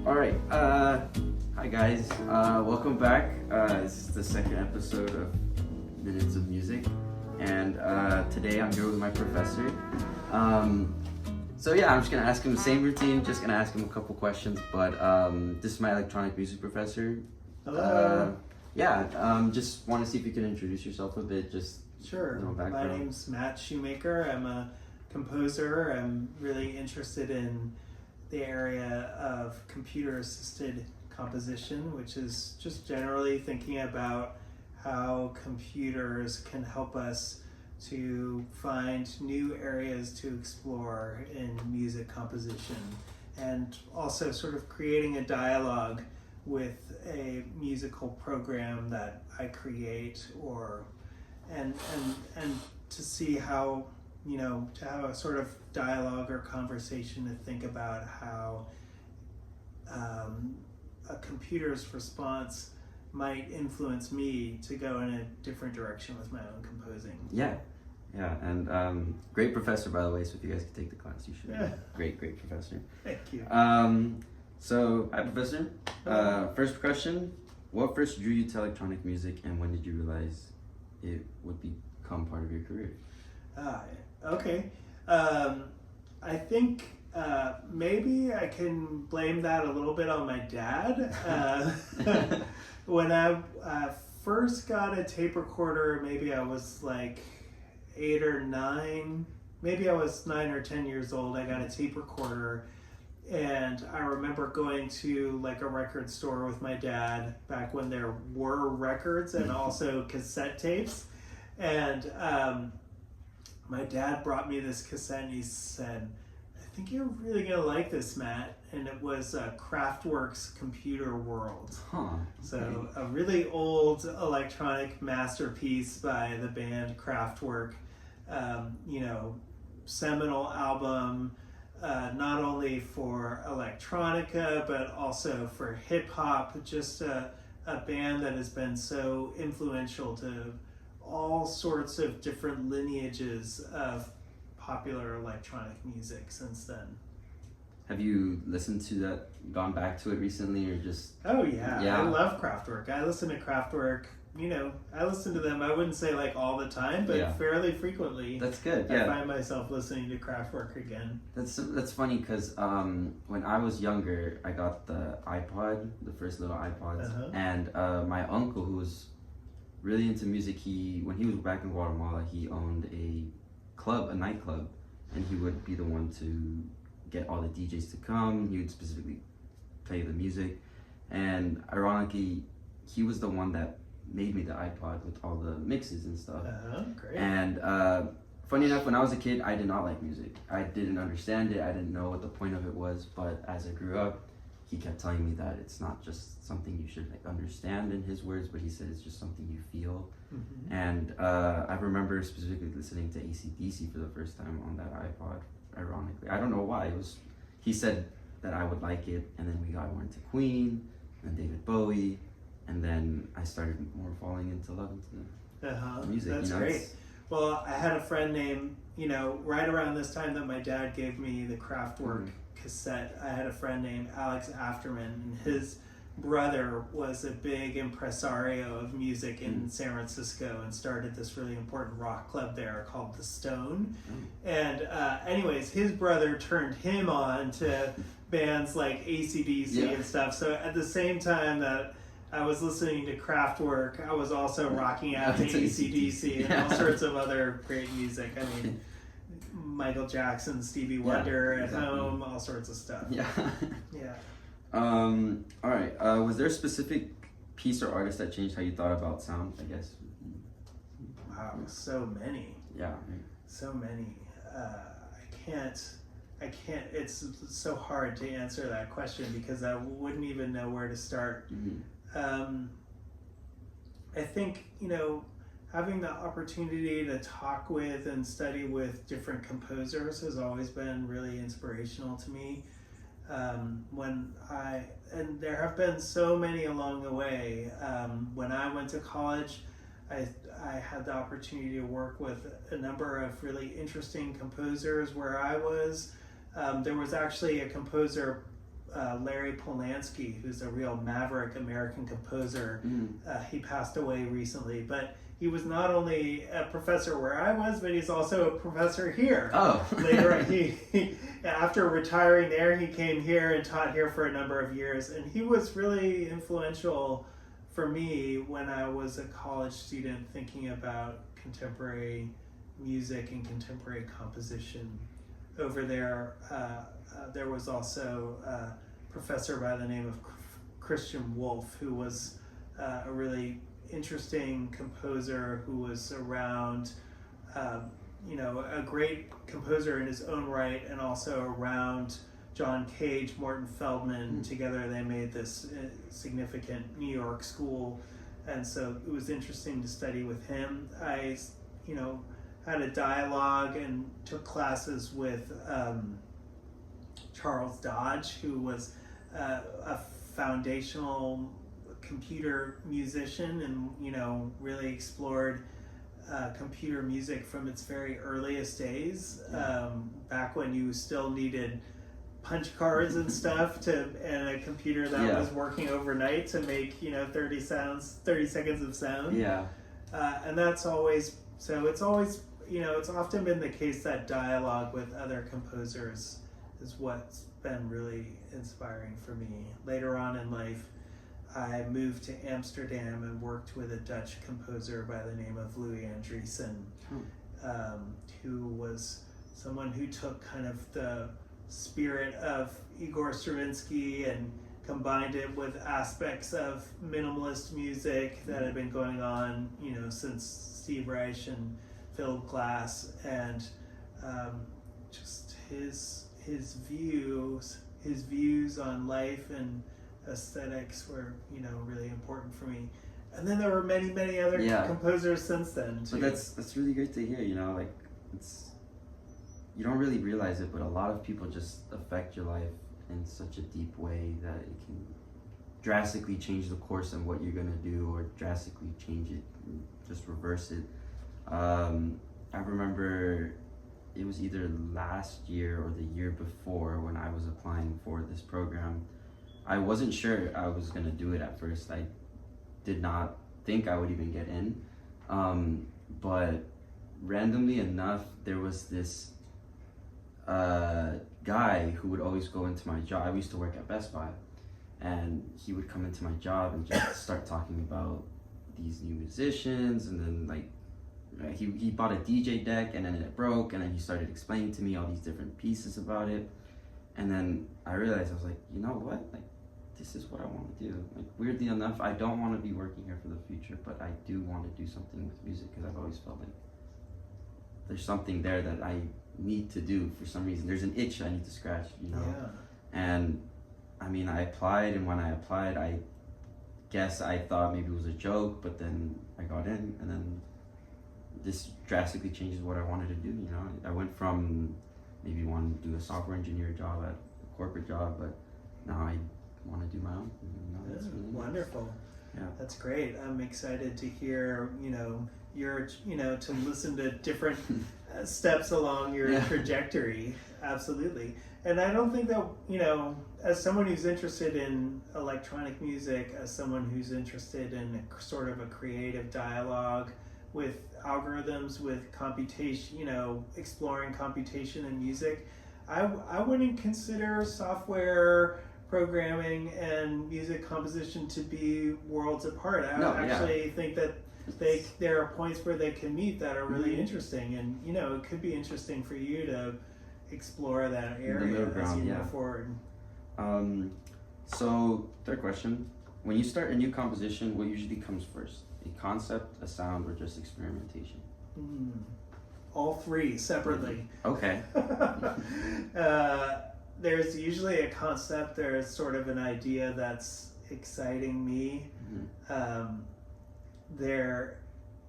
All right. Hi guys. Welcome back. This is the second episode of Minutes of Music, and today I'm here with my professor. So yeah, I'm just gonna ask him the same routine. Just gonna ask him a couple questions. But this is my electronic music professor. Hello. Just want to see if you can introduce yourself a bit. Just Sure. no My background. name's Matt Shoemaker. I'm a composer. I'm really interested in the area of computer-assisted composition, which is just generally thinking about how computers can help us to find new areas to explore in music composition, and also sort of creating a dialogue with a musical program that I create, or and to see how, to have a sort of dialogue or conversation to think about how a computer's response might influence me to go in a different direction with my own composing. Yeah, and great professor, by the way. So if you guys could take the class, you should. Yeah. Great professor. Thank you. So hi, professor. First question: what first drew you to electronic music, and when did you realize it would become part of your career? Okay. I think maybe I can blame that a little bit on my dad. When I first got a tape recorder, maybe I was like 8 or 9. Maybe I was 9 or 10 years old. I got a tape recorder, and I remember going to like a record store with my dad back when there were records and also cassette tapes. And my dad brought me this cassette, and he said, "I think you're really gonna like this, Matt." And it was Kraftwerk's Computer World. Huh. Okay. So a really old electronic masterpiece by the band Kraftwerk. Seminal album, not only for electronica but also for hip hop. Just a band that has been so influential to all sorts of different lineages of popular electronic music since then. Have you listened to that? Gone back to it recently, or just? Oh yeah, Yeah. I love Kraftwerk. I listen to Kraftwerk. I listen to them. I wouldn't say like all the time, but Yeah. fairly frequently. That's good. I Yeah. find myself listening to Kraftwerk again. That's funny because when I was younger, I got the iPod, the first little iPods, Uh-huh. and my uncle, who was really into music, when he was back in Guatemala, he owned a nightclub, and he would be the one to get all the DJs to come. He would specifically play the music, and ironically, he was the one that made me the iPod with all the mixes and stuff. Great. And funny enough, when I was a kid, I did not like music. I didn't understand it. I didn't know what the point of it was. But as I grew up, he kept telling me that it's not just something you should understand, in his words, but he said it's just something you feel. Mm-hmm. And I remember specifically listening to AC/DC for the first time on that iPod. Ironically, I don't know why. He said that I would like it, and then we got more into Queen and David Bowie. And then I started more falling into love into music. That's great. Well, I had a friend named, right around this time that my dad gave me the Kraftwerk cassette, I had a friend named Alex Afterman, and his brother was a big impresario of music in San Francisco and started this really important rock club there called The Stone. And anyways, his brother turned him on to bands like AC/DC and stuff. So at the same time that I was listening to Kraftwerk, I was also rocking out to AC/DC and all sorts of other great music. I mean, Michael Jackson, Stevie Wonder at home, all sorts of stuff. Yeah. Yeah. All right. Was there a specific piece or artist that changed how you thought about sound, I guess? Wow, so many. Yeah. So many. I can't, it's so hard to answer that question because I wouldn't even know where to start. Mm-hmm. I think, having the opportunity to talk with and study with different composers has always been really inspirational to me. And there have been so many along the way. When I went to college, I had the opportunity to work with a number of really interesting composers where I was. There was actually a composer Larry Polanski, who's a real maverick American composer. He passed away recently, but he was not only a professor where I was, but he's also a professor here. Oh. Later on, he after retiring there, he came here and taught here for a number of years, and he was really influential for me when I was a college student thinking about contemporary music and contemporary composition. Over there, there was also a professor by the name of Christian Wolff, who was a really interesting composer who was around, a great composer in his own right, and also around John Cage, Morton Feldman. Together they made this significant New York school, and so it was interesting to study with him. I, had a dialogue and took classes with Charles Dodge, who was a foundational computer musician, and really explored computer music from its very earliest days, back when you still needed punch cards and stuff and a computer that was working overnight to make 30 seconds of sound. And that's always, so it's always, it's often been the case that dialogue with other composers is what's been really inspiring for me. Later on in life, I moved to Amsterdam and worked with a Dutch composer by the name of Louis Andriessen, who was someone who took kind of the spirit of Igor Stravinsky and combined it with aspects of minimalist music that had been going on, since Steve Reich and Philip Glass, and just his views on life and aesthetics were really important for me. And then there were many other composers since then too. But that's really great to hear. It's, you don't really realize it, but a lot of people just affect your life in such a deep way that it can drastically change the course of what you're gonna do, or drastically change it, just reverse it. I remember it was either last year or the year before when I was applying for this program. I wasn't sure I was gonna do it at first. I did not think I would even get in. But randomly enough, there was this guy who would always go into my job. I used to work at Best Buy, and he would come into my job and just start talking about these new musicians, and then he bought a DJ deck, and then it broke, and then he started explaining to me all these different pieces about it. And then I realized, I was like, you know what? This is what I want to do. Weirdly enough, I don't want to be working here for the future, but I do want to do something with music, because I've always felt like there's something there that I need to do for some reason. There's an itch I need to scratch, And I mean, I applied, and when I applied, I guess I thought maybe it was a joke, but then I got in, and then this drastically changes what I wanted to do. I went from maybe wanting to do a software engineer job at a corporate job, but now I want to do my own. That's really wonderful. Nice. Yeah, that's great. I'm excited to hear your to listen to different steps along your trajectory. Absolutely. And I don't think that as someone who's interested in electronic music, as someone who's interested in sort of a creative dialogue with algorithms, with computation, exploring computation in music, I wouldn't consider software programming and music composition to be worlds apart. I actually think that there are points where they can meet that are really interesting, and it could be interesting for you to explore that area as you move forward. So third question, when you start a new composition, what usually comes first? A concept, a sound, or just experimentation? All three separately. Okay. There's usually a concept. There's sort of an idea that's exciting me.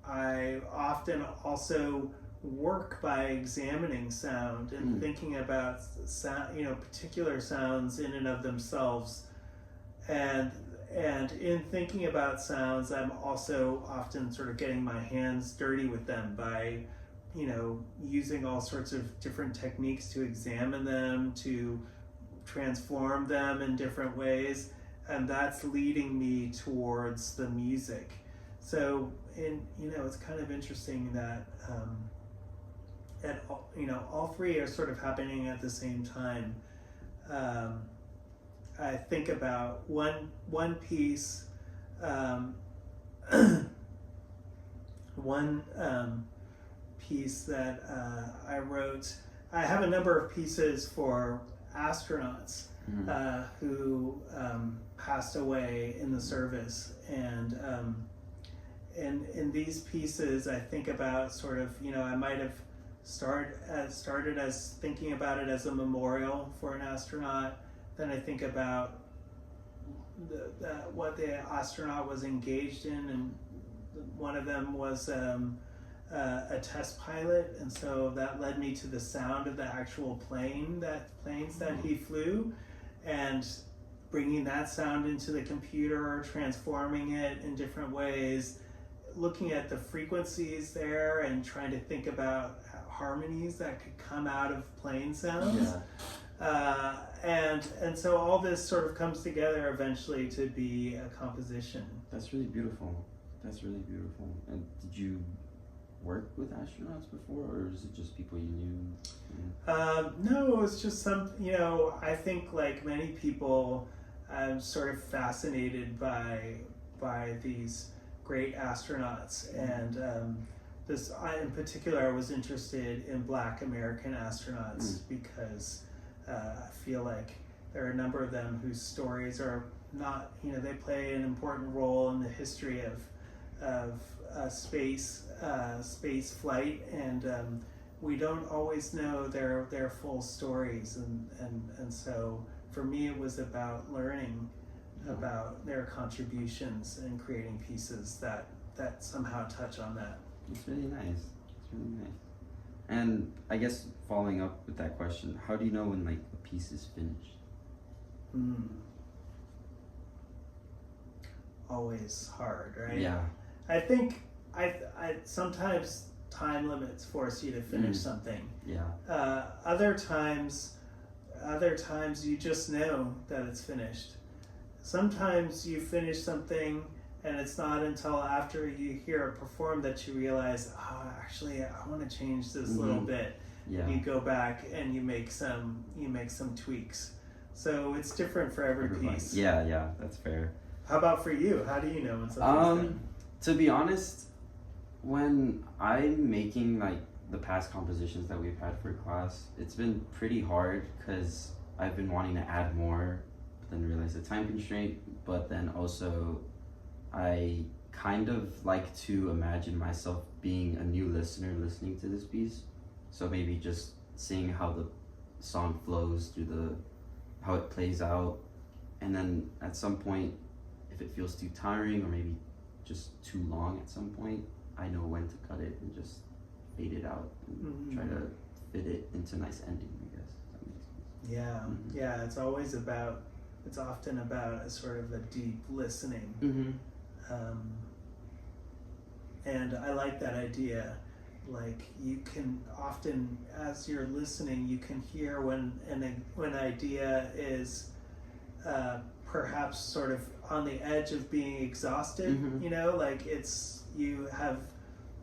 I often also work by examining sound and thinking about sound, particular sounds in and of themselves, and in thinking about sounds, I'm also often sort of getting my hands dirty with them by using all sorts of different techniques to examine them, to transform them in different ways, and that's leading me towards the music. So, it's kind of interesting that all three are sort of happening at the same time. I think about one piece, one piece that I wrote. I have a number of pieces for astronauts who passed away in the service, and in these pieces, I think about sort of, I might have started as thinking about it as a memorial for an astronaut. Then I think about what the astronaut was engaged in, and one of them was a test pilot, and so that led me to the sound of the actual planes that he flew, and bringing that sound into the computer, transforming it in different ways, looking at the frequencies there and trying to think about harmonies that could come out of plane sounds. And so all this sort of comes together eventually to be a composition. That's really beautiful. And did you work with astronauts before, or is it just people you knew? No, it was just I think like many people, I'm sort of fascinated by these great astronauts, and in particular, I was interested in Black American astronauts because I feel like there are a number of them whose stories are not, they play an important role in the history of space flight, and we don't always know their full stories, and so for me it was about learning about their contributions and creating pieces that somehow touch on that. It's really nice. And I guess following up with that question, how do you know when like a piece is finished? Always hard, right? Yeah. I think I sometimes time limits force you to finish something. Yeah. Other times you just know that it's finished. Sometimes you finish something and it's not until after you hear it performed that you realize, actually I want to change this little bit. Yeah. And you go back and you make some tweaks. So it's different for every piece. Yeah, that's fair. How about for you? How do you know when something's done? To be honest, when I'm making like the past compositions that we've had for class, it's been pretty hard because I've been wanting to add more, but then realize the time constraint. But then also, I kind of like to imagine myself being a new listener listening to this piece. So maybe just seeing how the song flows through how it plays out, and then at some point, if it feels too tiring or maybe just too long at some point, I know when to cut it and just fade it out and try to fit it into a nice ending, I guess. If that makes sense. Yeah, it's often about a sort of a deep listening. And I like that idea. Like you can often, as you're listening, you can hear when an idea is perhaps sort of on the edge of being exhausted. Like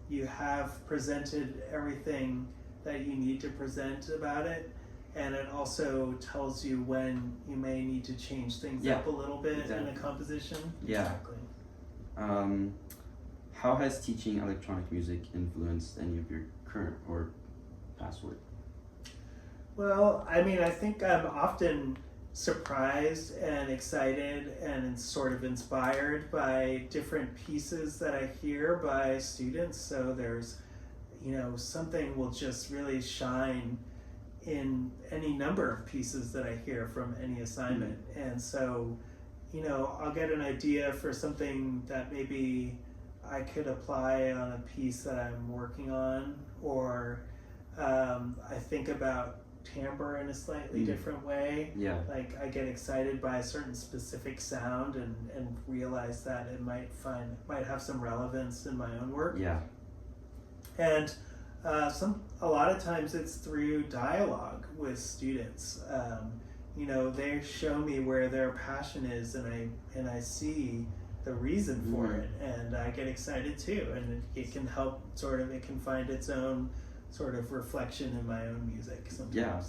you have presented everything that you need to present about it, and it also tells you when you may need to change things up a little bit in a composition. Exactly. How has teaching electronic music influenced any of your current or past work? Well, I mean, I think I'm often surprised and excited and sort of inspired by different pieces that I hear by students. So there's, something will just really shine in any number of pieces that I hear from any assignment. And so, I'll get an idea for something that maybe I could apply on a piece that I'm working on, or I think about timbre in a slightly different way. Yeah. Like I get excited by a certain specific sound and realize that it might have some relevance in my own work. Yeah. And a lot of times it's through dialogue with students. you know, they show me where their passion is, and I see the reason for Mhm. it, and I get excited too, and it can help it can find its own sort of reflection in my own music sometimes. Yeah.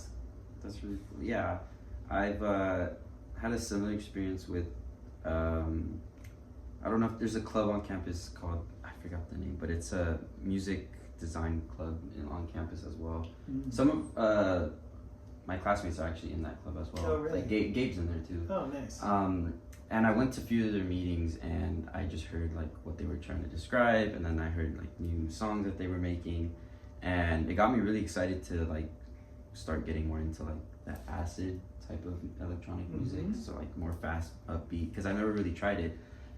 That's really cool. Yeah, I've had a similar experience with. I don't know if there's a club on campus called, I forgot the name, but it's a music design club on campus as well. Mm. Some of my classmates are actually in that club as well. Oh, really? Like Gabe's in there too. Oh, nice. And I went to a few of their meetings, and I just heard like what they were trying to describe, and then I heard like new songs that they were making, and it got me really excited to like start getting more into like that acid type of electronic music, Mhm. so like more fast, upbeat, because I never really tried it.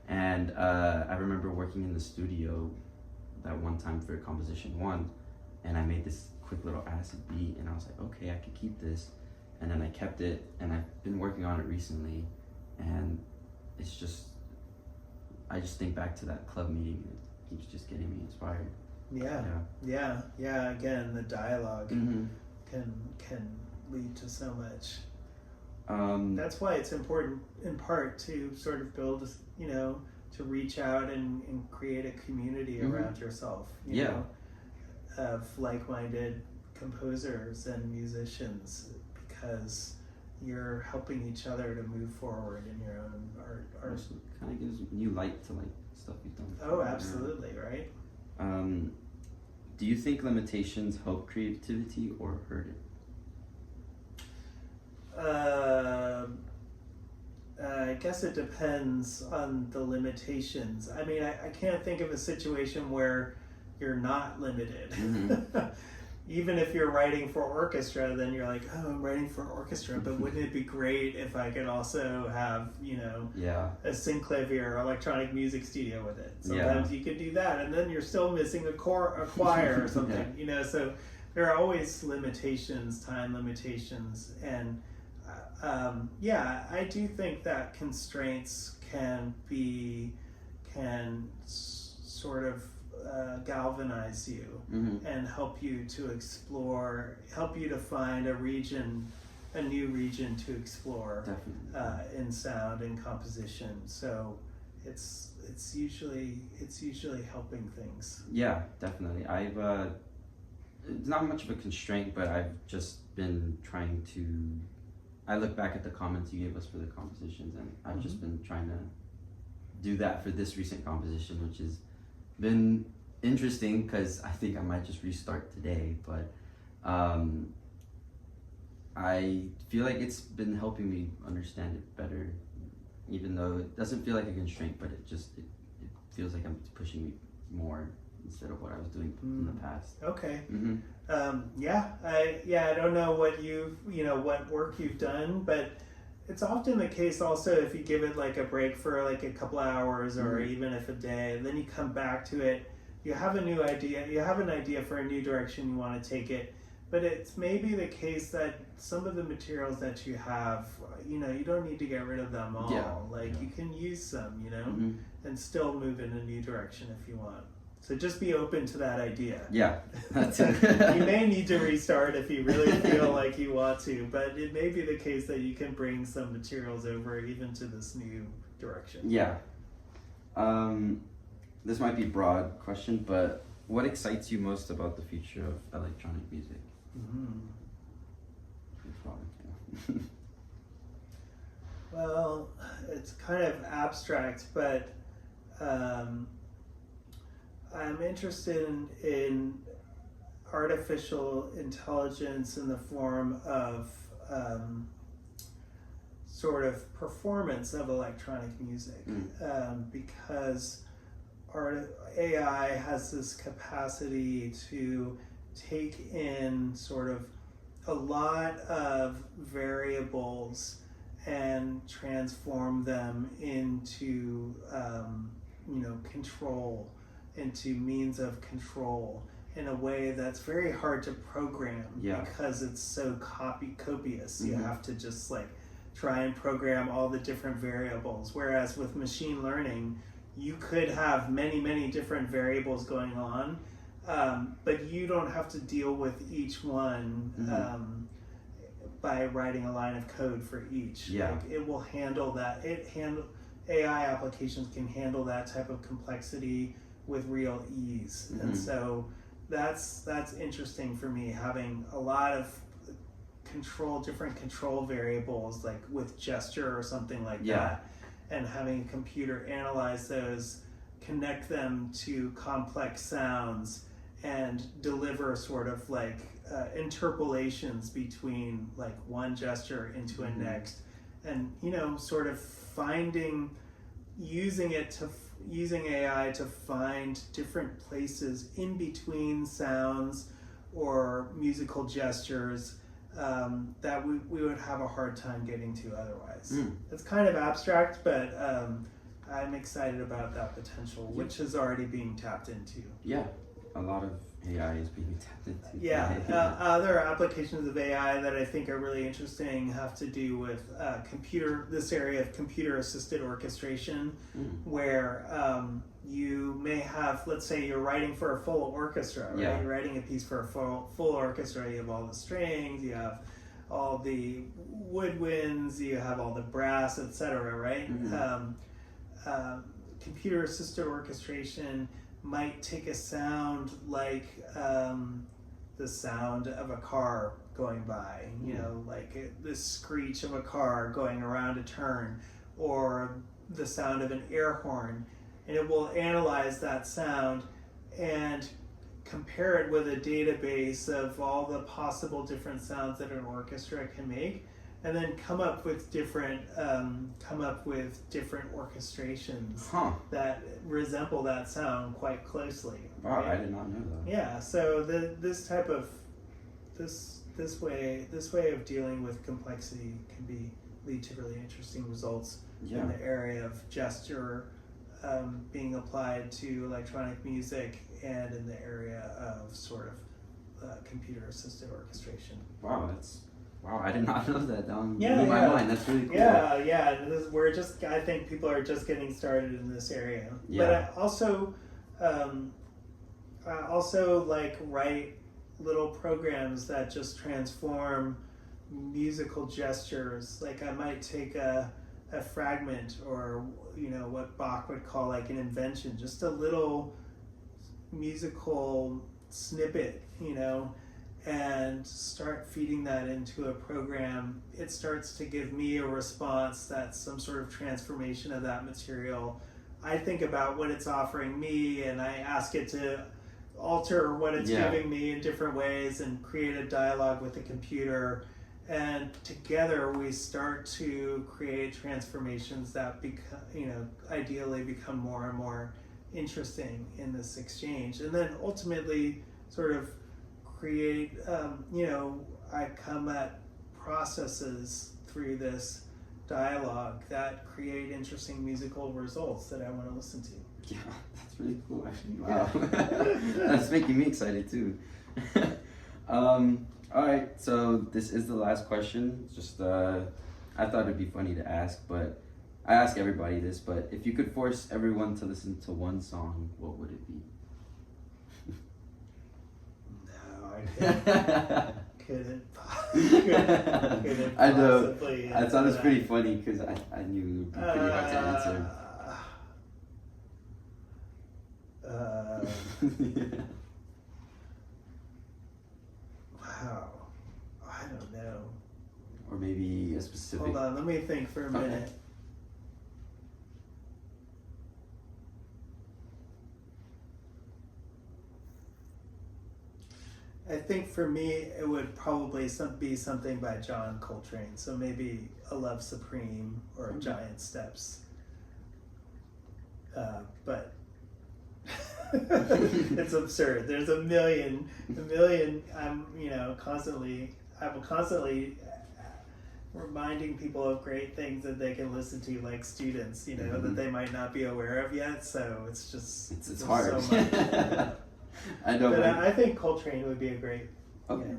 And I remember working in the studio that one time for Composition 1, and I made this quick little acid beat, and I was like, okay, I could keep this. And then I kept it, and I've been working on it recently, and it's just, I just think back to that club meeting, and it keeps just getting me inspired. Yeah. Again, the dialogue Mm-hmm. can lead to so much. Um, That's why it's important, in part, to sort of build, you know, to reach out and create a community Mhm. around yourself. You Yeah. know, of like-minded composers and musicians, because you're helping each other to move forward in your own art. also kind of gives new light to like stuff you've done before. Oh, absolutely, right? Do you think limitations help creativity or hurt it? I guess it depends on the limitations. I mean, I can't think of a situation where you're not limited. Mhm. Even if you're writing for orchestra, then you're like, oh, I'm writing for orchestra, but wouldn't it be great if I could also have, you know, Yeah. a synclavier or electronic music studio with it? Yeah. Sometimes you could do that, and then you're still missing a choir or something, you know. So there are always limitations, time limitations, and I do think that constraints can sort of galvanize you Mm-hmm. and help you to explore, help you to find a new region to explore Definitely. in sound and composition. So it's usually helping things. Yeah, definitely. I've it's not much of a constraint, but I've just been trying to. I look back at the comments you gave us for the compositions, and I've just been trying to do that for this recent composition, which has been interesting because I think I might just restart today. But I feel like it's been helping me understand it better, even though it doesn't feel like a constraint, but it feels like I'm pushing me more instead of what I was doing in the past. Okay. Mm-hmm. I don't know what what work you've done, but it's often the case also if you give it like a break for like a couple hours or even if a day, and then you come back to it, you have a new idea, you have an idea for a new direction you want to take it, but it's maybe the case that some of the materials that you have, you know, you don't need to get rid of them all. You can use some, you know, and still move in a new direction if you want. So just be open to that idea. Yeah, that's it. You may need to restart if you really feel like you want to, but it may be the case that you can bring some materials over even to this new direction. Yeah. This might be a broad question, but what excites you most about the future of electronic music? Well, it's kind of abstract, but I'm interested in artificial intelligence in the form of sort of performance of electronic music, because AI has this capacity to take in sort of a lot of variables and transform them into control, into means of control in a way that's very hard to program because it's so copious. You have to just like try and program all the different variables, whereas with machine learning you could have many different variables going on, but you don't have to deal with each one by writing a line of code for each. Yeah. Like, it will handle that. AI applications can handle that type of complexity with real ease. Mm-hmm. And so that's interesting for me, having a lot of different control variables, like with gesture or something like that, and having a computer analyze those, connect them to complex sounds, and deliver sort of like interpolations between like one gesture into a next, and sort of using AI to find different places in between sounds or musical gestures that we would have a hard time getting to otherwise. It's kind of abstract, but I'm excited about that potential, which is already being tapped into. Yeah, a lot of AI is being tapped into. Other applications of AI that I think are really interesting have to do with this area of computer-assisted orchestration, where you may have, let's say you're writing for a full orchestra, right? You're writing a piece for a full orchestra. You have all the strings, you have all the woodwinds, you have all the brass, etc., right? Computer-assisted orchestration might take a sound like the sound of a car going by, like the screech of a car going around a turn, or the sound of an air horn, and it will analyze that sound and compare it with a database of all the possible different sounds that an orchestra can make, and then come up with different orchestrations that resemble that sound quite closely. Wow, right? I did not know that. Yeah, so this way of dealing with complexity can lead to really interesting results in the area of gesture being applied to electronic music, and in the area of sort of computer-assisted orchestration. Wow, I did not know that. That blew my mind. That's really cool. Yeah. I think people are just getting started in this area. Yeah. But I also like write little programs that just transform musical gestures. Like I might take a fragment, or what Bach would call like an invention, just a little musical snippet, and start feeding that into a program. It starts to give me a response that's some sort of transformation of that material. I think about what it's offering me, and I ask it to alter what it's giving me in different ways and create a dialogue with the computer. And together we start to create transformations that ideally become more and more interesting in this exchange. And then ultimately sort of create, I come at processes through this dialogue that create interesting musical results that I want to listen to. Yeah, that's really cool actually. Wow. That's making me excited too. All right, so this is the last question. Just I thought it'd be funny to ask, but I ask everybody this, but if you could force everyone to listen to one song, what would it be? No, I couldn't possibly. I know. I thought it was pretty funny because I knew it would be pretty hard to answer. Wow. I don't know. Or maybe a specific... Hold on, let me think for a minute. I think for me, it would probably be something by John Coltrane. So maybe A Love Supreme or Giant Steps. But it's absurd. There's a million. I'm constantly reminding people of great things that they can listen to, like students, that they might not be aware of yet. So it's just it's hard. So much. I know. But I think Coltrane would be a great. Okay.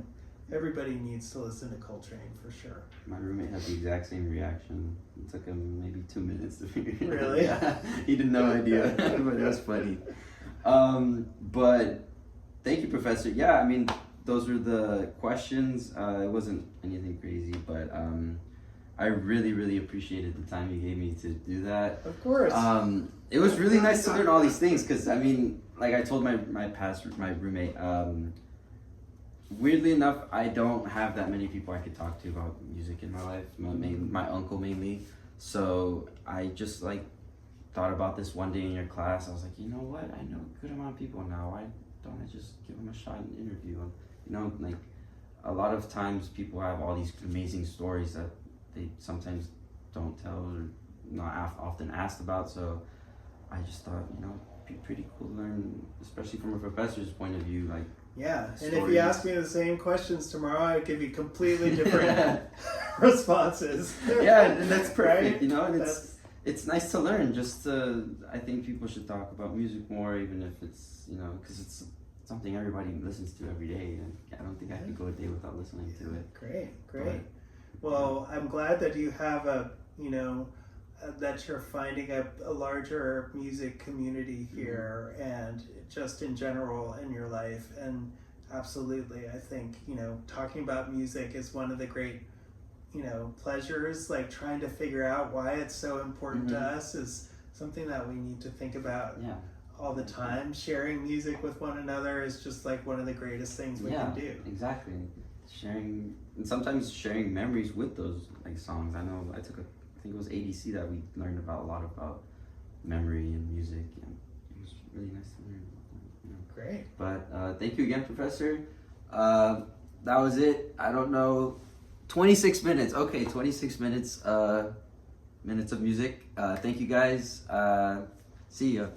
Everybody needs to listen to Coltrane for sure. My roommate had the exact same reaction. It took him maybe 2 minutes to figure it out. Really? Yeah. He had no idea, but it was funny. But thank you, Professor. Yeah, I mean, those were the questions. It wasn't anything crazy, but I really, really appreciated the time you gave me to do that. Of course. It was really nice to learn all these things because, I mean, like I told my roommate, weirdly enough, I don't have that many people I could talk to about music in my life. My uncle mainly. So I just like thought about this one day in your class. I was like, you know what? I know a good amount of people now. Why don't I just give them a shot and interview them? You know, like a lot of times people have all these amazing stories that they sometimes don't tell or not often asked about. So I just thought, you know, it'd be pretty cool to learn, especially from a professor's point of view, like. Yeah, and if Stories. you ask me the same questions tomorrow, I'd give you completely different responses. Yeah, and that's perfect, Right? you know, and it's nice to learn. Just I think people should talk about music more, even if it's, you know, because it's something everybody listens to every day, and I don't think I could go a day without listening to it. Great. Well, I'm glad that you have that you're finding a larger music community here, and just in general in your life. And absolutely, I think, you know, talking about music is one of the great, you know, pleasures. Like trying to figure out why it's so important to us is something that we need to think about all the time. Sharing music with one another is just like one of the greatest things we can do. Exactly. Sharing, and sometimes sharing memories with those like songs. I know I think it was ADC that we learned about a lot about memory and music, and it was really nice to learn about that. You know. Great. But thank you again, Professor. That was it. I don't know. 26 minutes. Okay, 26 minutes. Minutes of music. Thank you guys. See ya.